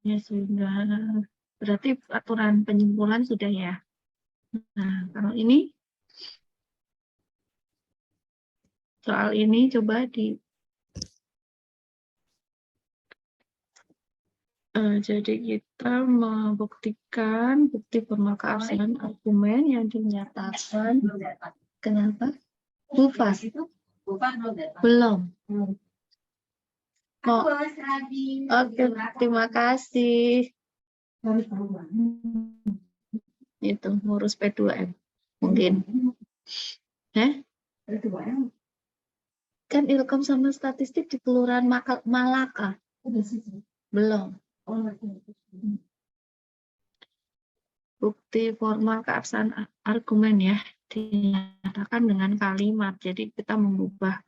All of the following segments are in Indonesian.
Ya sudah. Berarti aturan penyimpulan sudah ya. Nah, kalau ini soal ini coba jadi kita membuktikan bukti formal keabsahan argumen yang dinyatakan. Kenapa? Bufas. Belum. Oh. Oke, terima kasih. Itu ngurus P2M mungkin. Kan Ilkom sama statistik di Kelurahan Malaka. Belum. Bukti formal keabsahan argumen ya dinyatakan dengan kalimat. Jadi kita mengubah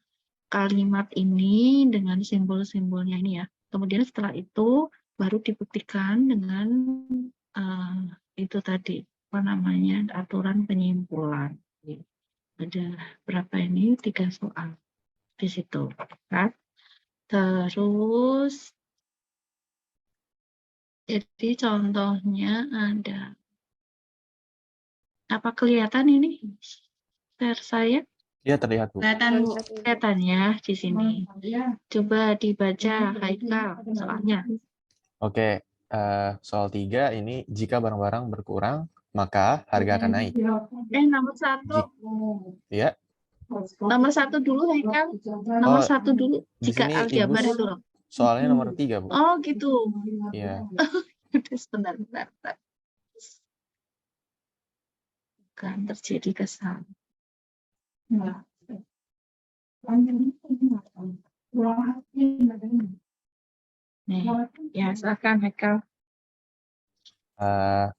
kalimat ini dengan simbol-simbolnya ini ya. Kemudian setelah itu baru dibuktikan dengan itu tadi apa namanya aturan penyimpulan. Ada berapa ini? 3 soal di situ. Kan? Terus jadi contohnya ada apa kelihatan ini share saya? Iya, terlihat, Bu. Kelihatan ya di sini. Coba dibaca Haikal soalnya. Oke, soal 3 ini jika barang-barang berkurang, maka harga akan naik. Nomor 1. Ya. Nomor 1 dulu Haikal. Nomor 1 dulu. Di Jika sini aljabar Ibu itu loh. soalnya nomor 3, Bu. Oh gitu. Iya. Sebentar. Kan terjadi kesalahan. Nih, ya silakan Haikal.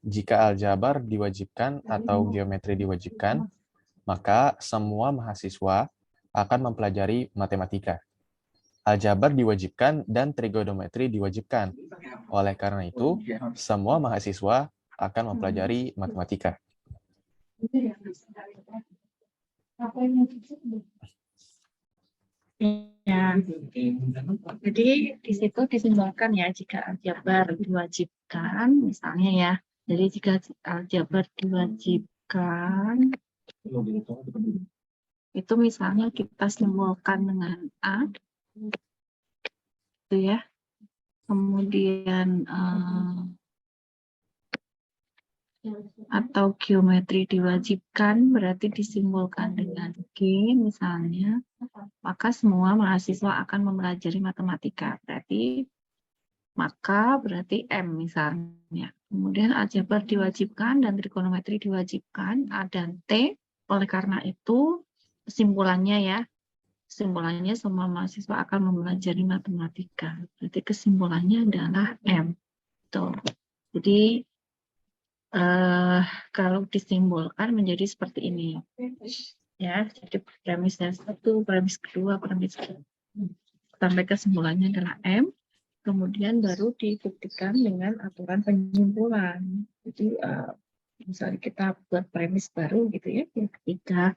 Jika aljabar diwajibkan atau geometri diwajibkan, maka semua mahasiswa akan mempelajari matematika. Aljabar diwajibkan dan trigonometri diwajibkan. Oleh karena itu, semua mahasiswa akan mempelajari matematika. Ya, jadi di situ disimbolkan ya jika aljabar diwajibkan, misalnya ya. Jadi jika aljabar diwajibkan, itu misalnya kita simbolkan dengan A, gitu ya. Kemudian atau geometri diwajibkan berarti disimbolkan dengan G misalnya, maka semua mahasiswa akan mempelajari matematika. Berarti M misalnya. Kemudian aljabar diwajibkan dan trigonometri diwajibkan, A dan T. Oleh karena itu kesimpulannya semua mahasiswa akan mempelajari matematika. Berarti kesimpulannya adalah M. Tuh. Jadi kalau disimbolkan menjadi seperti ini. Ya, jadi premis yang 1, premis kedua, premis ketiga. Sampai kesimpulannya adalah M. Kemudian baru dibuktikan dengan aturan penyimpulan. Jadi misalnya kita buat premis baru gitu ya, yang ketiga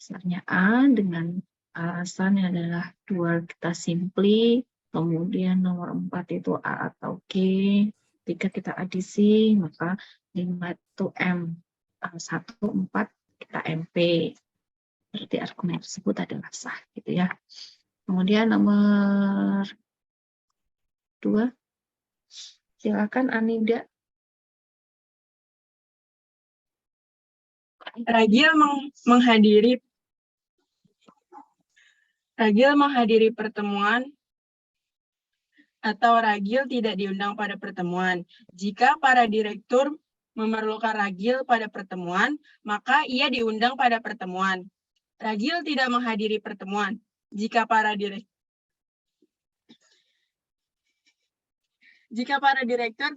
misalnya A dengan alasan yang adalah dual kita simply, kemudian nomor 4 itu A atau G, 3 kita adisi, maka 5 itu M, 1, 4 kita MP. Berarti argumen tersebut adalah sah gitu ya. Kemudian nomor 2, silakan Anida. Ragil menghadiri pertemuan atau Ragil tidak diundang pada pertemuan. Jika para direktur memerlukan Ragil pada pertemuan, maka ia diundang pada pertemuan. Ragil tidak menghadiri pertemuan. Jika para direktur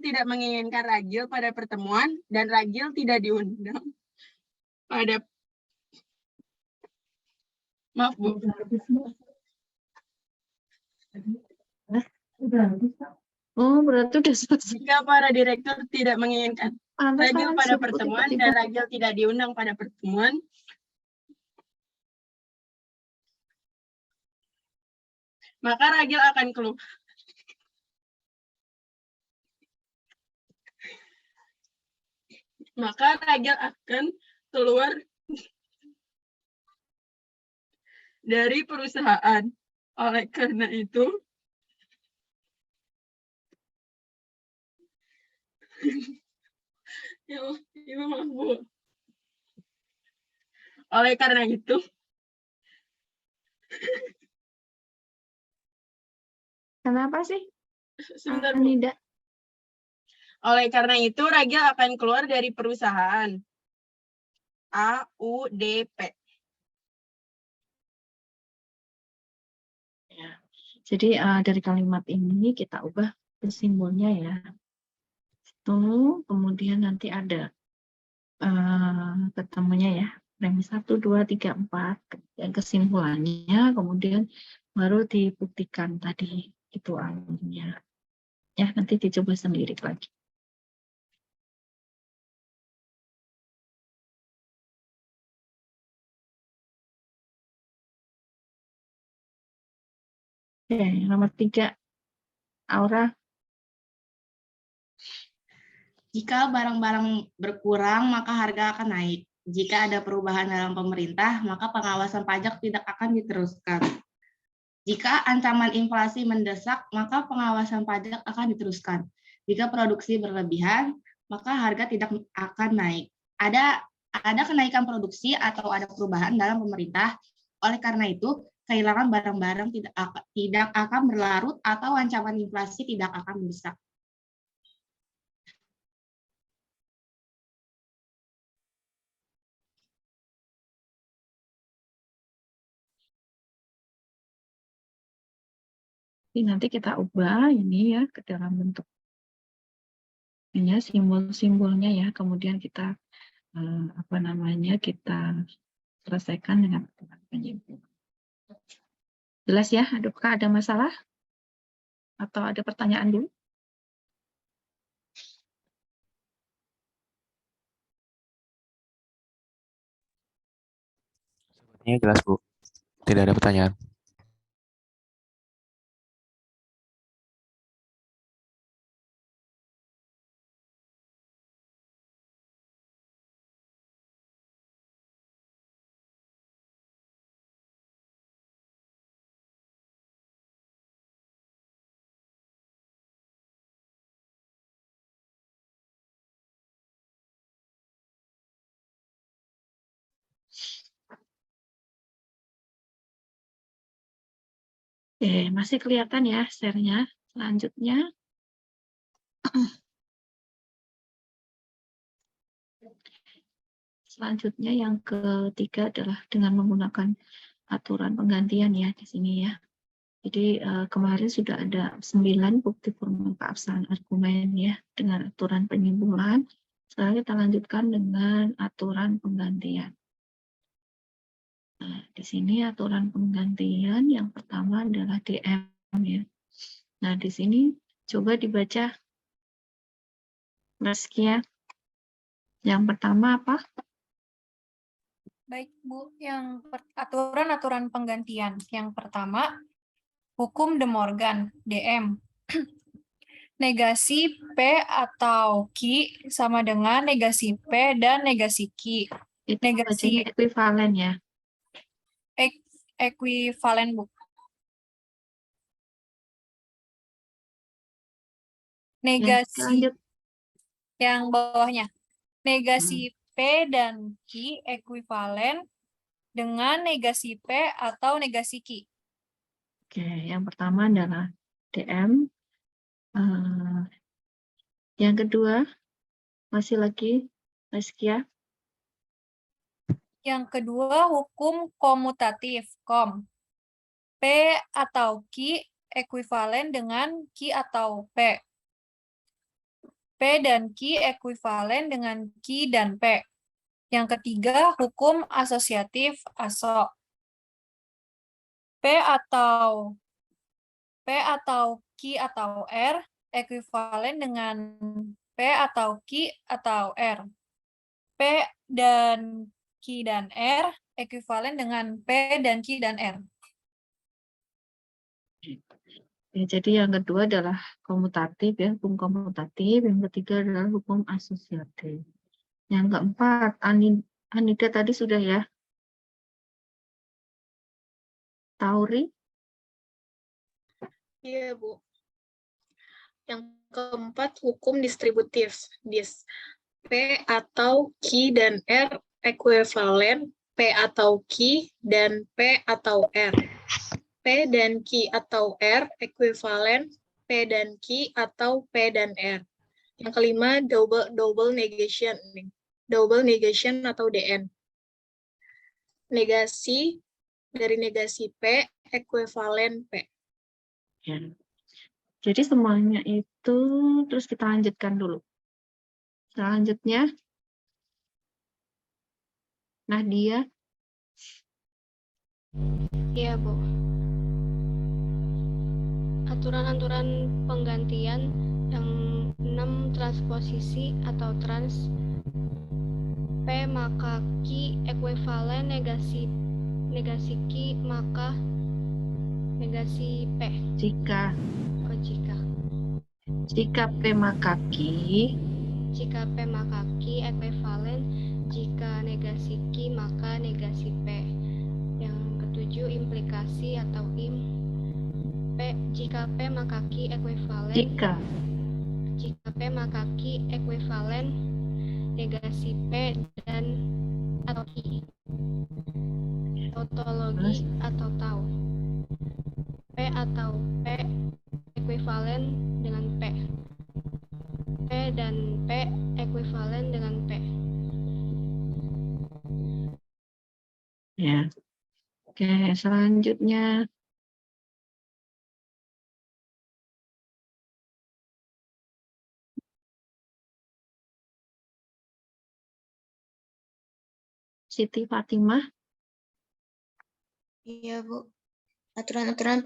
tidak menginginkan Ragil pada pertemuan dan Ragil tidak diundang pada Maaf, Bu. Oh, berarti udah selesai. Jika para direktur tidak menginginkan Ragil pada pertemuan dan Ragil tidak diundang pada pertemuan, maka Ragil akan keluar. maka Ragil akan keluar dari perusahaan. Oleh karena itu, ya Allah, Ibu maaf, Bu. Oleh karena itu, Kenapa sih, sebentar, Bu. Anida? Oleh karena itu, Ragil akan keluar dari perusahaan. AUDP. Ya. Jadi dari kalimat ini kita ubah ke simbolnya ya. Itu kemudian nanti ada ketemunya ya. Premis 1, 2, 3, 4. Dan kesimpulannya kemudian baru dibuktikan tadi itu alurnya. Ya, nanti dicoba sendiri lagi. Oke, nomor 3. Aura. Jika barang-barang berkurang, maka harga akan naik. Jika ada perubahan dalam pemerintah, maka pengawasan pajak tidak akan diteruskan. Jika ancaman inflasi mendesak, maka pengawasan pajak akan diteruskan. Jika produksi berlebihan, maka harga tidak akan naik. Ada kenaikan produksi atau ada perubahan dalam pemerintah. Oleh karena itu, kehilangan barang-barang tidak akan berlarut atau ancaman inflasi tidak akan mendesak. Nanti kita ubah ini ya ke dalam bentuk ini simbol-simbolnya ya. Kemudian kita kita selesaikan dengan penyimpulan. Jelas ya? Adakah ada masalah atau ada pertanyaan dulu? Ini jelas, Bu. Tidak ada pertanyaan. Oke, masih kelihatan ya share-nya. Selanjutnya, yang ketiga adalah dengan menggunakan aturan penggantian ya di sini ya. Jadi kemarin sudah ada 9 bukti formal keabsahan argumen ya dengan aturan penyimpulan. Sekarang kita lanjutkan dengan aturan penggantian. Nah, di sini aturan penggantian yang pertama adalah DM ya. Nah, di sini coba dibaca Reskia. Yang pertama apa? Baik, Bu. Yang aturan-aturan penggantian. Yang pertama, hukum De Morgan, DM. Negasi P atau Q sama dengan negasi P dan negasi Q. Itu Negasi bacanya ekuivalen ya. Ekuivalen, Bu. Negasi Lanjut. yang bawahnya. Negasi P dan Q ekuivalen dengan negasi P atau negasi Q. Oke, yang pertama adalah DM. Yang kedua, masih lagi Reskia. Yang kedua, hukum komutatif, KOM. P atau Q ekuivalen dengan Q atau P. P dan Q ekuivalen dengan Q dan P. Yang ketiga, hukum asosiatif, ASO. P atau Q atau R ekuivalen dengan P atau Q atau R. P dan Q dan R ekuivalen dengan P dan Q dan R. Ya, jadi yang kedua adalah komutatif ya, hukum komutatif. Yang ketiga adalah hukum asosiatif. Yang keempat, Anida tadi sudah ya. Tauri, Iya, Bu. Yang keempat, hukum distributif. P atau Q dan R ekuivalen P atau Q dan P atau R. P dan Q atau R ekuivalen P dan Q atau P dan R. Yang kelima, double negation. Double negation atau DN. Negasi dari negasi P ekuivalen P. ya. Jadi semuanya itu terus kita lanjutkan dulu. Selanjutnya, Nadia, Iya, Bu. Aturan-aturan penggantian yang 6 transposisi atau trans P maka Q ekuivalen negasi Q maka negasi P. jika Jika P maka Q, jika P maka Q ekuivalen jika negasi Q maka negasi P. Yang ketujuh, implikasi atau jika P maka Q ekuivalen jika P maka Q ekuivalen negasi P dan atau Q. Tautologi atau tau. P atau P ekuivalen dengan P. P dan P ekuivalen dengan P. ya. Oke, selanjutnya Siti Fatimah, Iya, Bu. Aturan-aturan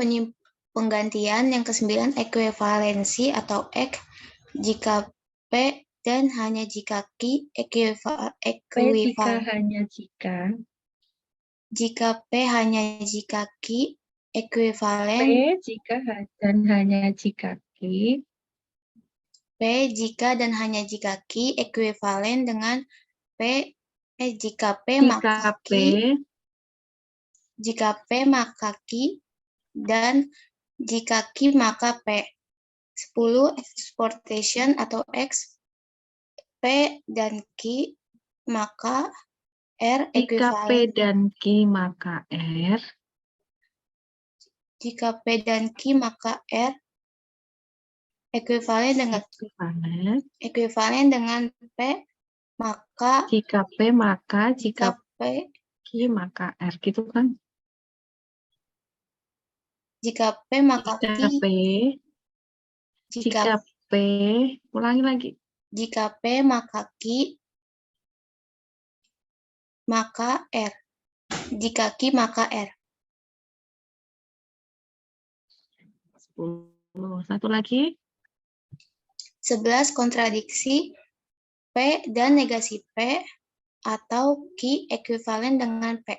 penggantian yang ke-9, ekuivalensi atau ek jika P dan hanya jika Q jika P hanya jika Q ekuivalen dan hanya jika Q, P jika dan hanya jika Q ekuivalen dengan P jika P maka jika P, Q jika P maka Q dan jika Q maka P. 10 exportation atau X P dan Q maka R jika P ekuivalen dan Q maka R, jika P dan Q maka R ekuivalen dengan P maka jika P maka jika P Q maka R gitu kan? jika P maka Jika Q P, jika P, ulangi lagi. jika P maka Q maka R. Jika Q maka R. 10. Satu lagi. 11 kontradiksi P dan negasi P atau Q ekuivalen dengan P.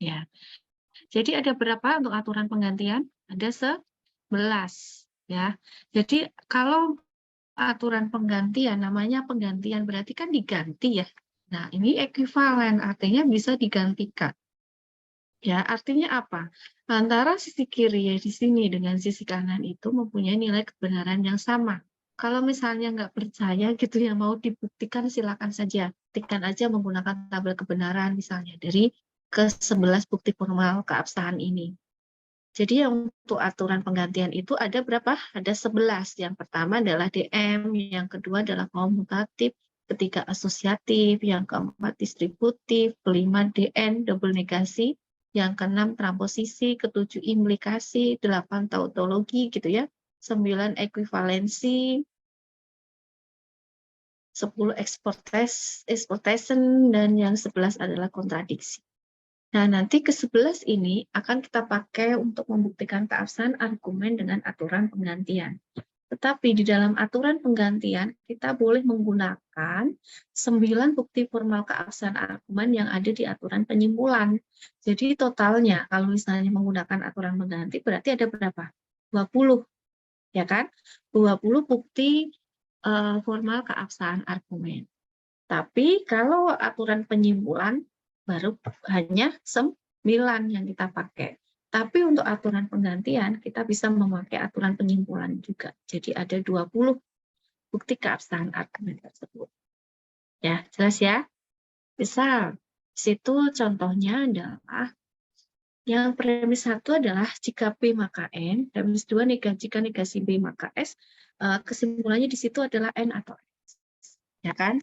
Ya. Jadi ada berapa untuk aturan penggantian? Ada 11 ya. Jadi kalau aturan penggantian namanya penggantian berarti kan diganti ya. Nah, ini ekuivalen artinya bisa digantikan. Ya, artinya apa? Antara sisi kiri ya di sini dengan sisi kanan itu mempunyai nilai kebenaran yang sama. Kalau misalnya nggak percaya gitu ya, mau dibuktikan silakan saja. Buktikan aja menggunakan tabel kebenaran misalnya dari ke-11 bukti formal keabsahan ini. Jadi untuk aturan penggantian itu ada berapa? Ada 11. Yang pertama adalah DM, yang kedua adalah komutatif, ketiga asosiatif, yang keempat distributif, kelima DN, double negasi, yang keenam transposisi, ketujuh implikasi, 8 tautologi gitu ya, 9 ekuivalensi, 10 exportation, dan yang 11 adalah kontradiksi. Nah, nanti ke-11 ini akan kita pakai untuk membuktikan keabsahan argumen dengan aturan penggantian. Tetapi di dalam aturan penggantian, kita boleh menggunakan 9 bukti formal keabsahan argumen yang ada di aturan penyimpulan. Jadi totalnya, kalau misalnya menggunakan aturan pengganti, berarti ada berapa? 20, ya kan? 20 bukti formal keabsahan argumen. Tapi kalau aturan penyimpulan baru hanya 9 yang kita pakai. Tapi untuk aturan penggantian kita bisa memakai aturan penyimpulan juga. Jadi ada 20 bukti keabsahan argumen tersebut. Ya, jelas ya? Misal, di situ contohnya adalah yang premis 1 adalah jika B maka N, premis 2 jika negasi B maka S, kesimpulannya di situ adalah N atau S. Ya kan?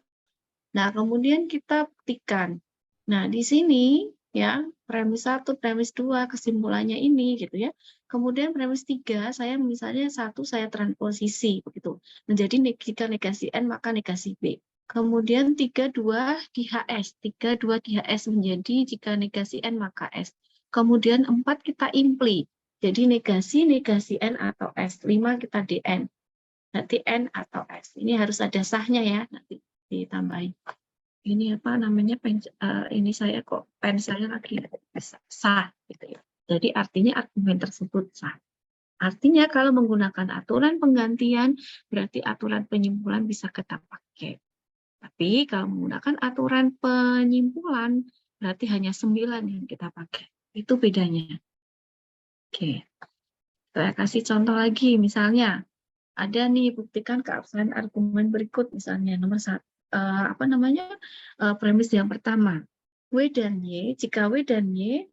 Nah, kemudian kita buktikan. Nah, di sini ya, premis 1, premis 2, kesimpulannya ini gitu ya. Kemudian premis 3, saya misalnya 1 saya transposisi begitu. Menjadi jika negasi N maka negasi B. Kemudian 3, 2 di HS, 3, 2 di HS menjadi jika negasi N maka S. Kemudian 4 kita impli. Jadi negasi N atau S. 5 kita DN. Nanti N atau S. Ini harus ada sahnya ya, nanti ditambahin. Ini apa namanya, ini saya kok pen saya lagi sah gitu ya. Jadi artinya argumen tersebut sah. Artinya kalau menggunakan aturan penggantian berarti aturan penyimpulan bisa kita pakai. Tapi kalau menggunakan aturan penyimpulan berarti hanya 9 yang kita pakai. Itu bedanya. Oke. Saya kasih contoh lagi, misalnya ada nih buktikan keabsahan argumen berikut, misalnya nomor 1, premis yang pertama, W dan Y, jika W dan Y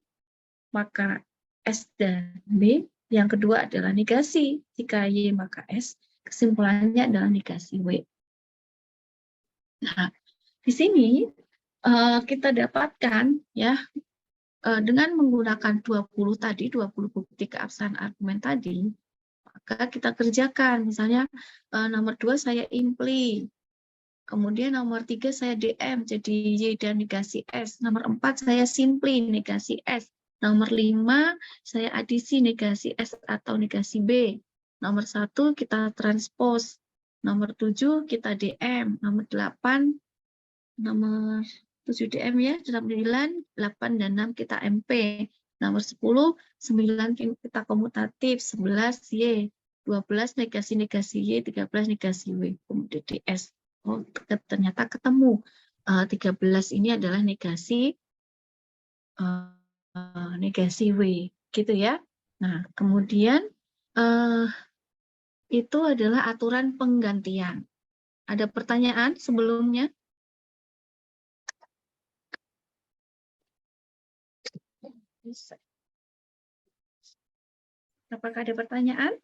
maka S dan B, yang kedua adalah negasi, jika Y maka S, kesimpulannya adalah negasi W. Nah, di sini kita dapatkan ya, dengan menggunakan 20 bukti keabsahan argumen tadi, maka kita kerjakan. Misalnya nomor 2 saya impli, kemudian nomor 3 saya DM, jadi Y dan negasi S. Nomor 4 saya simpli, negasi S. Nomor 5 saya adisi, negasi S atau negasi B. Nomor 1 kita transpose. Nomor 7 kita DM. Nomor 8, nomor 7 DM ya, 9, 8 dan 6 kita MP. Nomor 10, 9 kita komutatif, 11 Y, 12 negasi Y, 13 negasi W, kemudian DS. Oh, ternyata ketemu. 13 ini adalah negasi W, gitu ya. Nah, kemudian itu adalah aturan penggantian. Ada pertanyaan sebelumnya? Apakah ada pertanyaan?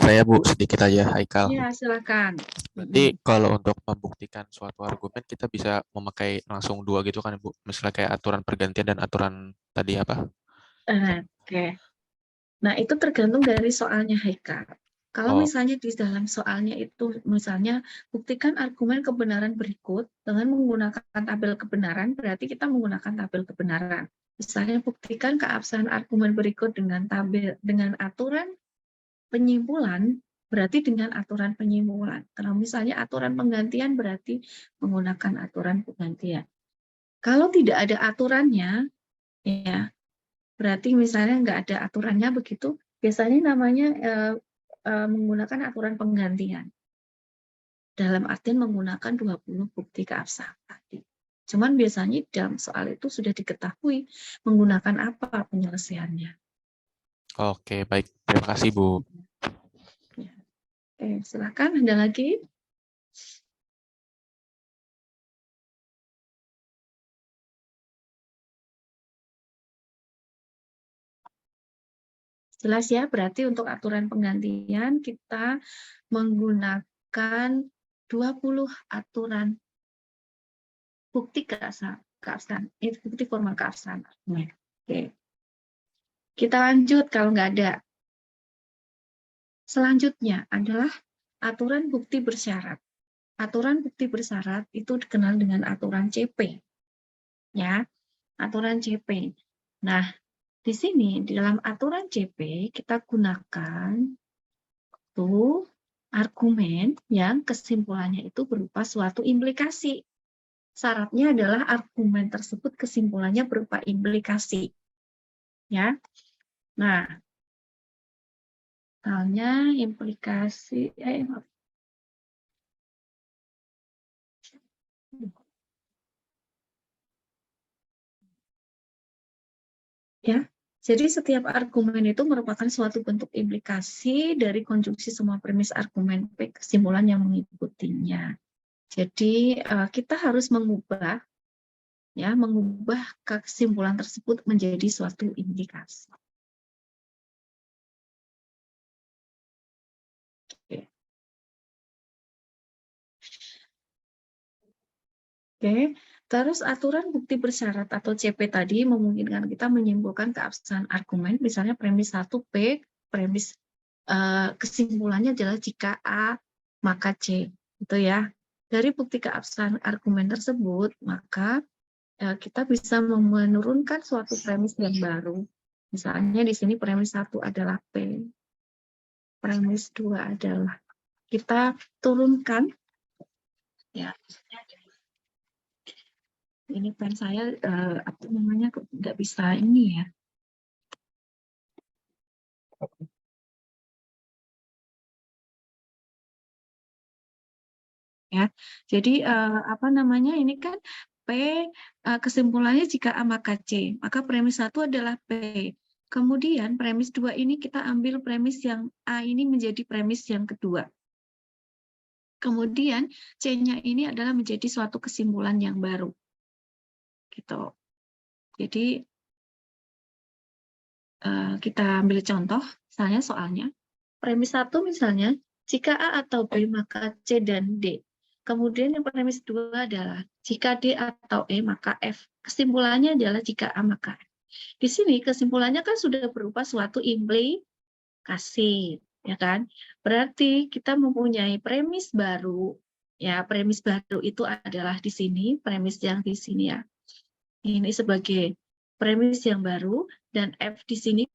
Saya Bu, sedikit aja, Haikal. Ya, silakan. Berarti kalau untuk membuktikan suatu argumen kita bisa memakai langsung 2 gitu kan Bu? Misalnya kayak aturan pergantian dan aturan tadi apa? Oke. Nah, itu tergantung dari soalnya, Haikal. Kalau Oh, misalnya di dalam soalnya itu, misalnya buktikan argumen kebenaran berikut dengan menggunakan tabel kebenaran, berarti kita menggunakan tabel kebenaran. Misalnya buktikan keabsahan argumen berikut dengan aturan penyimpulan, berarti dengan aturan penyimpulan. Kalau misalnya aturan penggantian berarti menggunakan aturan penggantian. Kalau tidak ada aturannya, ya berarti misalnya nggak ada aturannya begitu, biasanya namanya menggunakan aturan penggantian. Dalam artian menggunakan 20 bukti keabsahan tadi. Cuman biasanya dalam soal itu sudah diketahui menggunakan apa penyelesaiannya. oke, baik. Terima kasih Bu. Ya. Oke, silakan, ada lagi? Jelas ya, berarti untuk aturan penggantian kita menggunakan 20 aturan bukti keabsahan, bukti formal keabsahan. Oke. Kita lanjut kalau nggak ada. Selanjutnya adalah aturan bukti bersyarat. Aturan bukti bersyarat itu dikenal dengan aturan CP. Ya, aturan CP. Nah, di sini di dalam aturan CP kita gunakan tuh argumen yang kesimpulannya itu berupa suatu implikasi. Syaratnya adalah argumen tersebut kesimpulannya berupa implikasi. Ya. Nah, misalnya implikasi Jadi setiap argumen itu merupakan suatu bentuk implikasi dari konjungsi semua premis argumen P kesimpulan yang mengikutinya. Jadi kita harus mengubah kesimpulan tersebut menjadi suatu implikasi. Oke, terus aturan bukti bersyarat atau CP tadi memungkinkan kita menyimpulkan keabsahan argumen, misalnya premis 1P, premis kesimpulannya adalah jika A maka C, gitu ya. Dari bukti keabsahan argumen tersebut, maka kita bisa menurunkan suatu premis yang baru. Misalnya di sini premis 1 adalah P, premis 2 adalah kita turunkan, ya. Ini pen saya apa namanya nggak bisa ini ya. Ya, jadi apa namanya ini kan P kesimpulannya jika A maka C, maka premis 1 adalah P. Kemudian premis 2 ini kita ambil premis yang A ini menjadi premis yang kedua. Kemudian C-nya ini adalah menjadi suatu kesimpulan yang baru. Gitu. Jadi kita ambil contoh, misalnya soalnya premis 1 misalnya jika A atau B maka C dan D. Kemudian yang premis 2 adalah jika D atau E maka F. Kesimpulannya adalah jika A maka F. Di sini kesimpulannya kan sudah berupa suatu implikasi, ya kan? Berarti kita mempunyai premis baru. Ya, premis baru itu adalah di sini, premis yang di sini ya. Ini sebagai premis yang baru dan F di sini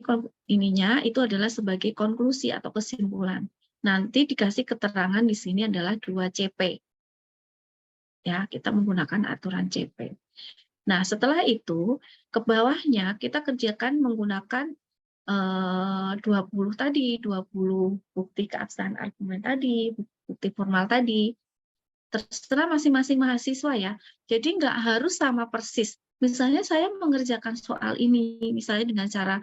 ininya itu adalah sebagai konklusi atau kesimpulan. Nanti dikasih keterangan di sini adalah 2CP. Ya, kita menggunakan aturan CP. Nah, setelah itu ke bawahnya kita kerjakan menggunakan 20 tadi, 20 bukti keabsahan argumen tadi, bukti formal tadi. Terserah masing-masing mahasiswa ya. Jadi nggak harus sama persis. Misalnya saya mengerjakan soal ini, misalnya dengan cara,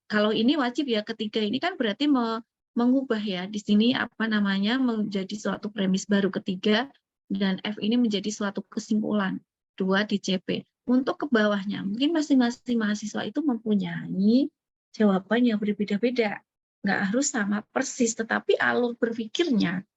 kalau ini wajib ya, ketiga ini kan berarti mengubah ya, di sini apa namanya, menjadi suatu premis baru ketiga, dan F ini menjadi suatu kesimpulan, 2 di CP. Untuk ke bawahnya, mungkin masing-masing mahasiswa itu mempunyai jawaban yang berbeda-beda. Nggak harus sama persis, tetapi alur berpikirnya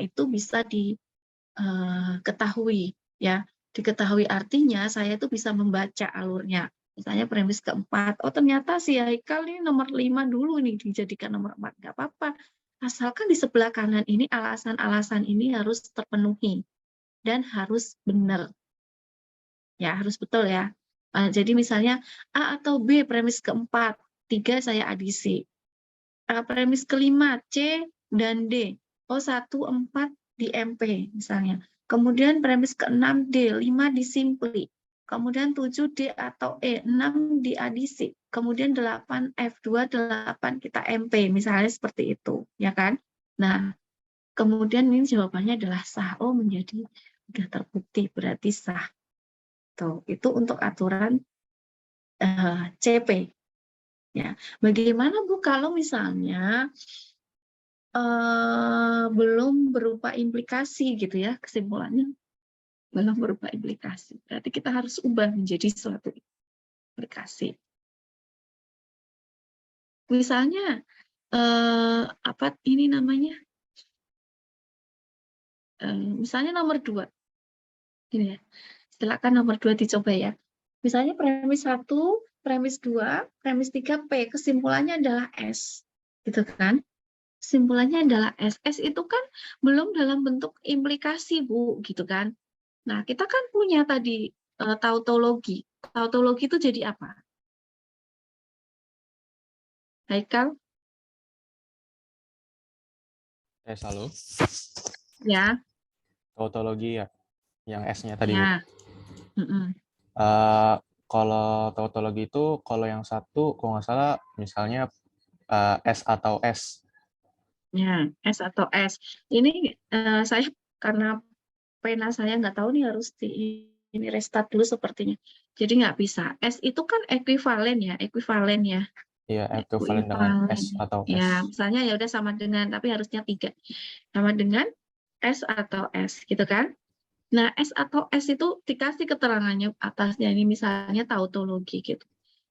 itu bisa diketahui ya, diketahui artinya saya itu bisa membaca alurnya. Misalnya premis keempat, oh ternyata si Haikal ini nomor 5 dulu nih dijadikan nomor 4, nggak apa-apa. Asalkan di sebelah kanan ini alasan-alasan ini harus terpenuhi dan harus benar. Ya, harus betul ya. Jadi misalnya A atau B premis keempat, 3 saya adisi. Premis kelima C dan D. Oh, 1, 4 di MP misalnya. Kemudian premis ke-6 D, 5 disimpli. Kemudian 7 D atau E, 6 diadisi. Kemudian 8 F2, 8 kita MP, misalnya seperti itu, ya kan? Nah, kemudian ini jawabannya adalah sah. Oh, menjadi sudah terbukti, berarti sah. Tuh, itu untuk aturan CP. Ya, bagaimana Bu kalau misalnya belum berupa implikasi gitu ya, kesimpulannya belum berupa implikasi. Berarti kita harus ubah menjadi suatu implikasi. Misalnya apa ini namanya? Misalnya nomor 2. Ini ya. Silakan nomor 2 dicoba ya. Misalnya premis 1, premis 2, premis 3 P, kesimpulannya adalah S. Gitu kan? Kesimpulannya adalah S. S itu kan belum dalam bentuk implikasi, Bu, gitu kan? Nah, kita kan punya tadi tautologi. Tautologi itu jadi apa? Haikal? Halo. Ya. Tautologi ya, yang S-nya tadi, Bu. Ya. Kalau tautologi itu, kalau yang satu, kalau nggak salah, misalnya S atau S. Ya, S atau S. Ini saya karena pena saya nggak tahu nih harus di ini restart dulu sepertinya. Jadi nggak bisa. S itu kan ekuivalen ya. Iya, ekuivalen dengan S atau S. Ya, misalnya ya udah sama dengan, tapi harusnya 3. Sama dengan S atau S, gitu kan? Nah, S atau S itu dikasih keterangannya atasnya, ini misalnya tautologi gitu.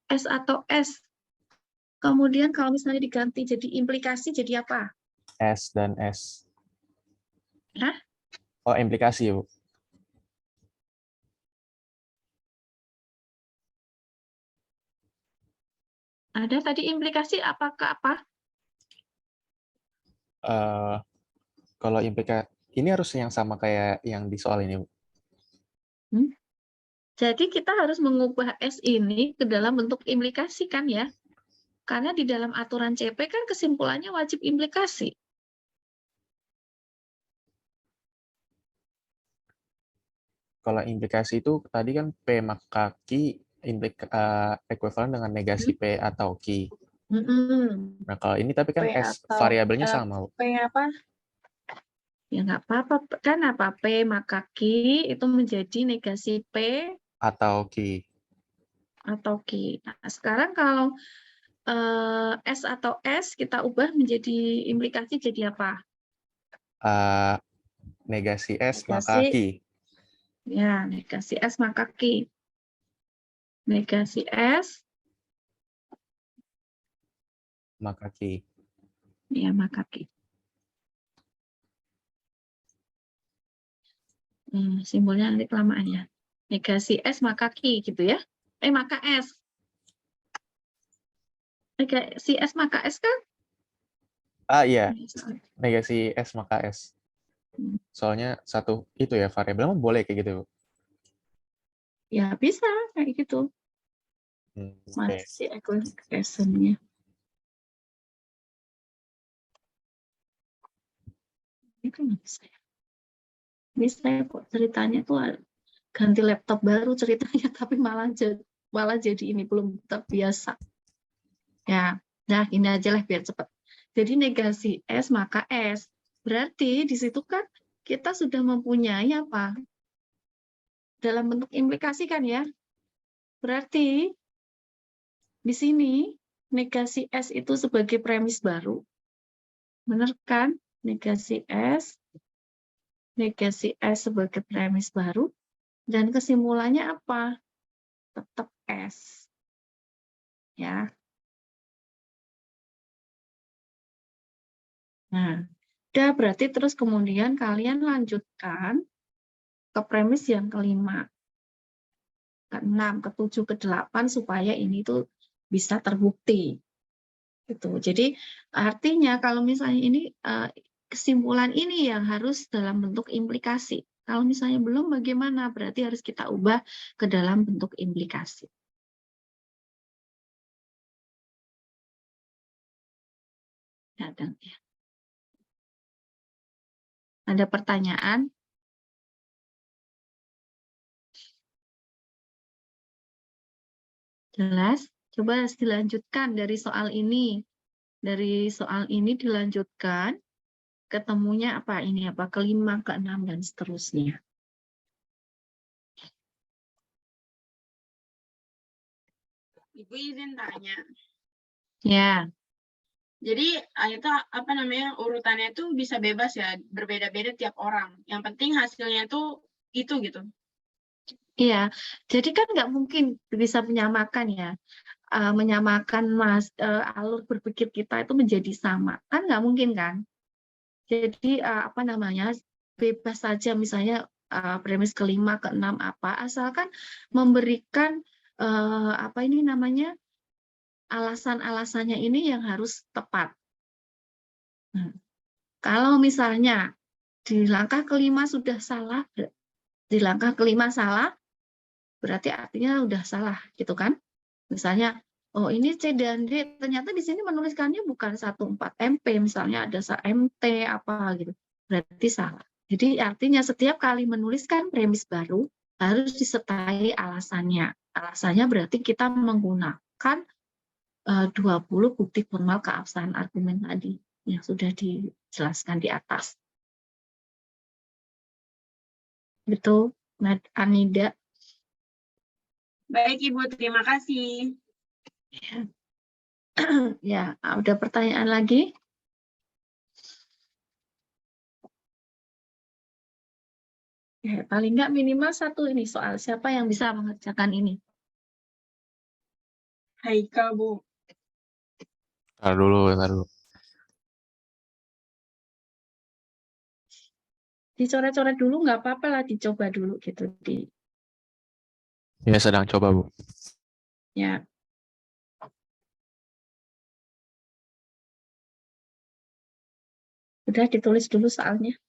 S atau S. Kemudian kalau misalnya diganti jadi implikasi, jadi apa? S dan S. Hah? Oh, implikasi ya, Bu. Ada tadi implikasi apakah apa? Kalau ini harus yang sama kayak yang di soal ini, Bu. Jadi kita harus mengubah S ini ke dalam bentuk implikasi kan ya? Karena di dalam aturan CP kan kesimpulannya wajib implikasi. Kalau implikasi itu tadi kan P maka Q ekuivalen dengan negasi P atau Q. Nah, kalau ini tapi kan P S atau variabelnya sama, Bu. P apa? Ya nggak apa-apa, kan apa P maka Q itu menjadi negasi P Atau Q. atau Q. Nah, sekarang kalau S atau S kita ubah menjadi implikasi jadi apa? Negasi S maka Negasi, Q. ya negasi S maka Q. Negasi S, Maka Q. ya maka Q. Simbolnya nanti kelamaan ya. Negasi S maka Q gitu ya. Maka S. Negasi S maka S kan? Iya. Negasi S maka S. Soalnya satu itu ya variabel boleh kayak gitu, Bu. Ya bisa kayak gitu. Oke. Masih equation-nya. Itu nggak bisa. Ini saya kok ceritanya tuh ganti laptop baru ceritanya, tapi malah jadi ini belum terbiasa. Ya, nah ini aja lah biar cepat. Jadi negasi S maka S. Berarti di situ kan kita sudah mempunyai apa? Dalam bentuk implikasi kan ya. Berarti di sini negasi S itu sebagai premis baru. Benar kan? Negasi S sebagai premis baru. Dan kesimpulannya apa? Tetap S. Ya. Nah, udah berarti terus kemudian kalian lanjutkan ke premis yang kelima, ke-6, ke-7, ke-8 supaya ini tuh bisa terbukti. Gitu. Jadi artinya kalau misalnya ini kesimpulan ini yang harus dalam bentuk implikasi. Kalau misalnya belum bagaimana? Berarti harus kita ubah ke dalam bentuk implikasi. Ya. Ada pertanyaan? Jelas? Coba dilanjutkan dari soal ini. Dari soal ini dilanjutkan, ketemunya apa ini? Apa kelima, keenam, dan seterusnya. Ibu izin tanya. Ya. Jadi itu apa namanya urutannya itu bisa bebas ya, berbeda-beda tiap orang. Yang penting hasilnya itu gitu. Iya, jadi kan nggak mungkin bisa menyamakan ya, menyamakan alur berpikir kita itu menjadi sama, kan nggak mungkin kan? Jadi apa namanya bebas saja misalnya premis kelima, keenam apa, asalkan memberikan apa ini namanya alasan-alasannya ini yang harus tepat. Nah, kalau misalnya di langkah kelima sudah salah, di langkah kelima salah, berarti artinya udah salah, gitu kan? Misalnya, oh ini C dan D, ternyata di sini menuliskannya bukan 14 MP, misalnya ada MT apa gitu, berarti salah. Jadi artinya setiap kali menuliskan premis baru harus disertai alasannya. Alasannya berarti kita menggunakan 20 bukti formal keabsahan argumen tadi yang sudah dijelaskan di atas. Betul, Anida. Baik, Ibu. Terima kasih. Ya, ada pertanyaan lagi? Ya, paling nggak minimal satu ini soal siapa yang bisa mengerjakan ini. Haikal, Bu. Tar dulu. Dicoret-coret dulu nggak apa-apa lah, dicoba dulu gitu. Ya, sedang coba, Bu. Ya. Udah ditulis dulu soalnya.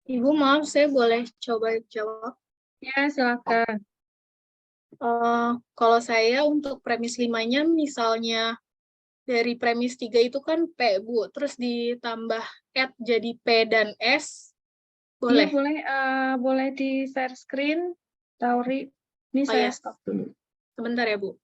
Ibu, maaf, saya boleh coba jawab. Ya, silakan. Kalau saya untuk premis 5-nya, misalnya dari premis 3 itu kan P, Bu. Terus ditambah at jadi P dan S. Iya, Boleh? boleh di share screen, Tauri. Ini Oh, saya ya. stop dulu. Sebentar ya, Bu.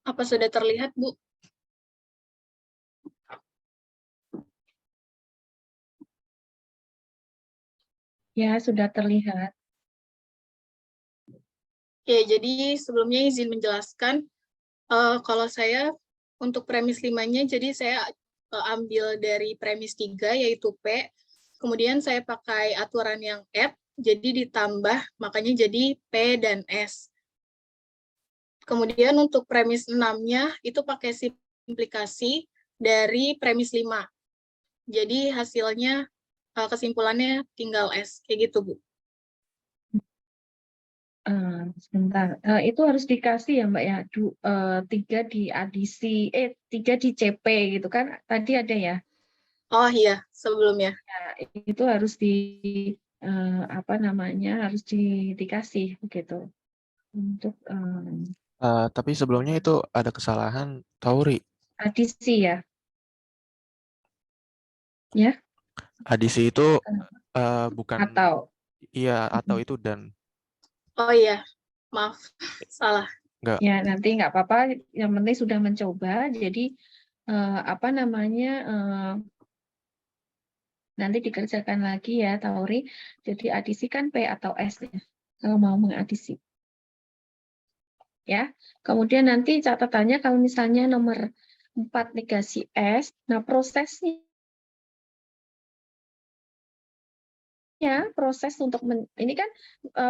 Apa sudah terlihat, Bu? Ya, sudah terlihat. Ya, jadi sebelumnya izin menjelaskan, kalau saya untuk premis 5-nya, jadi saya ambil dari premis 3, yaitu P, kemudian saya pakai aturan yang add, jadi ditambah, makanya jadi P dan S. Kemudian untuk premis 6-nya, itu pakai simplikasi dari premis 5. Jadi hasilnya, kesimpulannya tinggal S, kayak gitu, Bu. Sebentar, itu harus dikasih ya Mbak ya, 3 diadisi, 3 di CP gitu kan, tadi ada ya? Oh iya, sebelumnya. Ya, itu harus apa namanya, harus dikasih begitu. Untuk Tapi sebelumnya itu ada kesalahan, Tauri. adisi ya? Ya? Adisi itu Bukan, Atau iya, atau itu dan. Oh iya, maaf, salah. Enggak. ya nanti nggak apa-apa. Yang penting sudah mencoba. Jadi apa namanya nanti dikerjakan lagi ya, Tauri. Jadi adisi kan P atau S ya. Kalau mau mengadisi. Ya. Kemudian nanti catatannya kalau misalnya nomor 4 negasi S, nah prosesnya proses untuk ini kan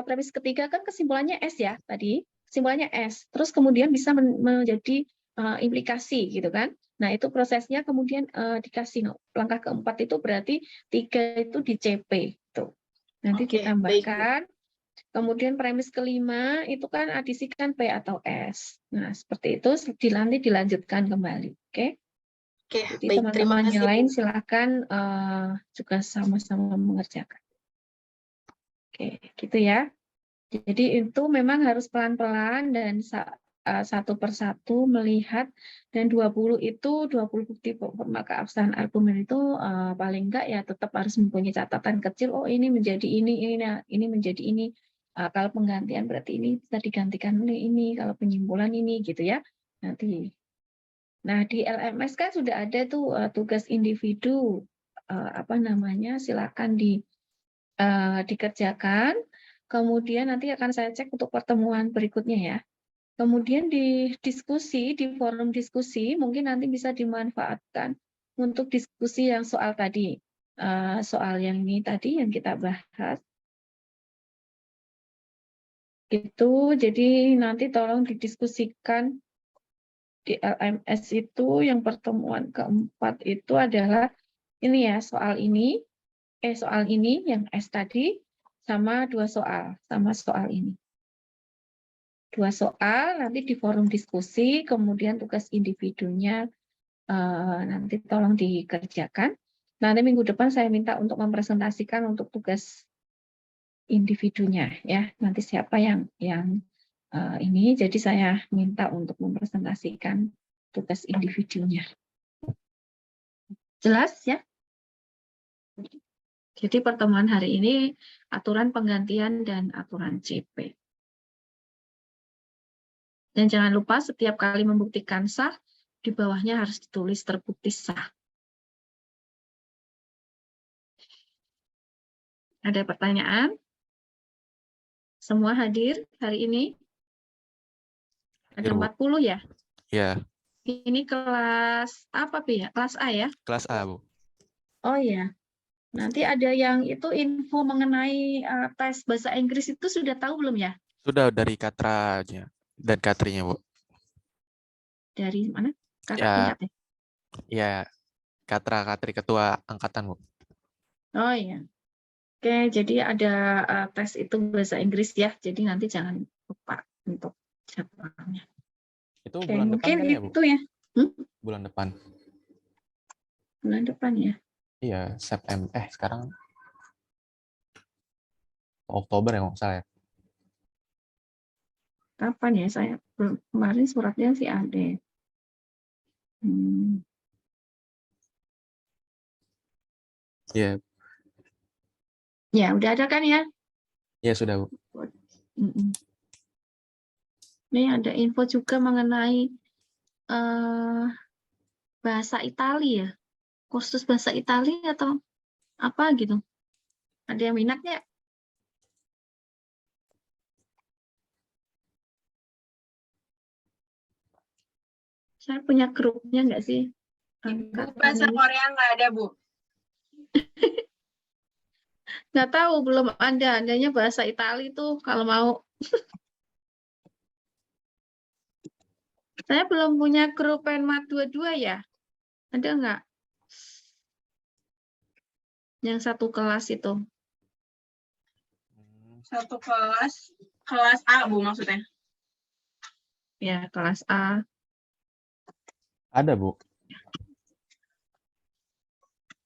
premis ketiga kan kesimpulannya S ya tadi, kesimpulannya S. Terus kemudian bisa menjadi implikasi gitu kan. Nah, itu prosesnya kemudian dikasih langkah keempat itu berarti 3 itu di CP tuh. Nanti Oke, ditambahkan. Kemudian premis kelima itu kan adisikan P atau S. Nah, seperti itu nanti dilanjutkan kembali. Oke. Oke, Jadi baik. Terima teman-teman yang kasih, lain Bu. silakan juga sama-sama mengerjakan. Oke, gitu ya. Jadi itu memang harus pelan-pelan dan satu persatu melihat, dan 20 bukti pokok keabsahan argumen itu paling enggak ya tetap harus mempunyai catatan kecil, oh ini menjadi ini menjadi ini. Kalau penggantian berarti ini bisa digantikan oleh ini, kalau penyimpulan ini gitu ya. Nanti. Nah, di LMS kan sudah ada tuh tugas individu apa namanya? Silakan dikerjakan. Kemudian nanti akan saya cek untuk pertemuan berikutnya ya. Kemudian di diskusi, di forum diskusi, mungkin nanti bisa dimanfaatkan untuk diskusi yang soal tadi. Soal yang ini tadi yang kita bahas. Gitu, jadi nanti tolong didiskusikan di LMS itu yang pertemuan keempat itu adalah ini ya, soal ini yang S tadi, sama 2 soal, sama soal ini. 2 soal, nanti di forum diskusi, kemudian tugas individunya nanti tolong dikerjakan. Nanti minggu depan saya minta untuk mempresentasikan untuk tugas individunya ya. Nanti siapa yang ini, jadi saya minta untuk mempresentasikan tugas individunya. Jelas ya? Jadi pertemuan hari ini aturan penggantian dan aturan CP. Dan jangan lupa setiap kali membuktikan sah, di bawahnya harus ditulis terbukti sah. Ada pertanyaan? Semua hadir hari ini? Ada 40 ya? Ya. Ini kelas apa, Pi? Kelas A ya? Kelas A, Bu. Oh iya. Nanti ada yang itu info mengenai tes bahasa Inggris itu sudah tahu belum ya? Sudah dari Katranya dan Katrinya, Bu. Dari mana? Ya, Tingkat ya? ya, Katri ketua angkatan, Bu. Oh iya. Oke, jadi ada tes itu bahasa Inggris ya. Jadi nanti jangan lupa untuk jadwalnya. Itu Oke, bulan depan mungkin kan ya, Bu? itu ya. Bulan depan. Bulan depan ya. Iya, September. Sekarang Oktober ya, nggak salah ya. Kapan ya? Saya kemarin suratnya sih ada. Iya. Ya, udah ada kan ya? Ya, sudah, Bu. Ini ada info juga mengenai bahasa Italia ya. Kursus bahasa Italia atau apa gitu. Ada yang minatnya? Saya punya grupnya nggak sih? Bu, bahasa Korea nggak ada, Bu. Nggak tahu, belum ada. Adanya bahasa Italia tuh kalau mau. Saya belum punya grup Penmat 22 ya. Ada nggak? Yang satu kelas itu. Satu kelas A, Bu, maksudnya. Ya, kelas A. Ada, Bu.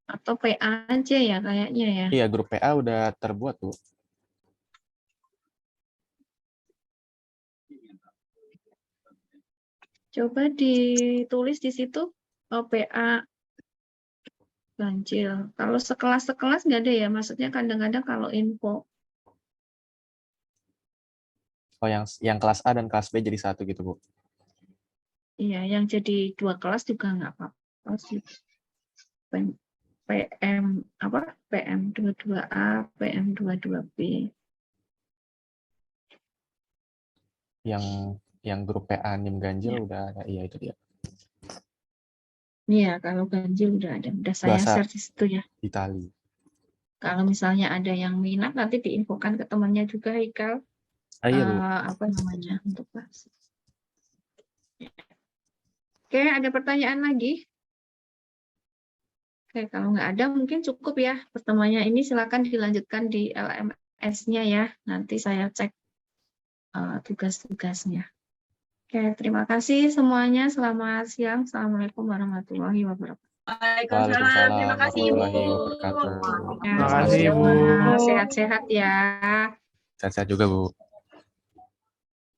Atau PA aja ya kayaknya ya. Iya, grup PA udah terbuat, Bu. Coba ditulis di situ PA ganjil. Kalau sekelas-sekelas nggak ada ya, maksudnya kadang-kadang kalau info. Oh, yang kelas A dan kelas B jadi satu gitu, Bu. Iya, yang jadi 2 kelas juga nggak apa-apa sih. PM apa? PM 22A, PM 22B. Yang grup PA NIM ganjil udah ada, iya itu dia. Iya, kalau ganjil udah ada. Udah saya Bahasa share di situ ya. Itali. Kalau misalnya ada yang minat, nanti diinfokan ke temannya juga, Hikal. Iya, Bu. Apa namanya untuk kelas. Oke, ada pertanyaan lagi? Oke, kalau nggak ada mungkin cukup ya pertemuannya ini. Silakan dilanjutkan di LMS-nya ya. Nanti saya cek tugas-tugasnya. Oke, terima kasih semuanya. Selamat siang. Assalamualaikum warahmatullahi wabarakatuh. Waalaikumsalam. Terima kasih, Ibu. warahmatullahi wabarakatuh. Ya, Terima kasih, Bu. sehat-sehat ya. Sehat-sehat juga, Bu.